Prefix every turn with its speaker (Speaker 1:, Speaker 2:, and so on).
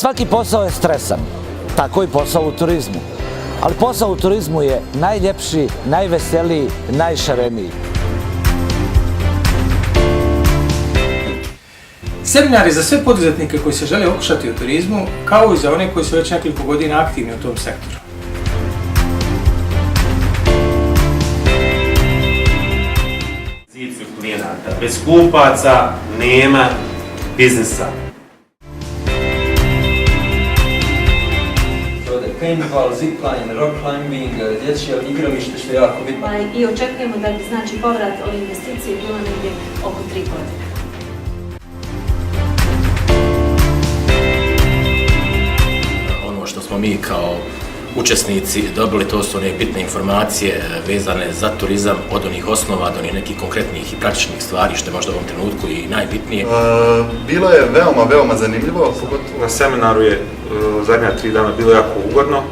Speaker 1: Svaki posao je stresan, tako i posao u turizmu. Ali posao u turizmu je najljepši, najveseliji, najšareniji.
Speaker 2: Seminar je za sve poduzetnike koji se žele okušati u turizmu, kao i za one koji su već nekoliko godina aktivni u tom sektoru.
Speaker 3: Poziciju klijenata. Bez kupaca nema biznisa.
Speaker 4: Paintball, zipline, rock climbing, dječje igralište što je jako bitno.
Speaker 5: I očekujemo da bi znači povrat ove investicije bilo negdje oko 3 godine.
Speaker 6: Ono što smo mi kao učesnici dobili, to su one bitne informacije vezane za turizam, od onih osnova do onih nekih konkretnih i praktičnih stvari, što je možda u ovom trenutku i najbitnije.
Speaker 7: Bilo je veoma zanimljivo.
Speaker 8: Na seminaru je zadnja 3 dana bilo jako ugodno.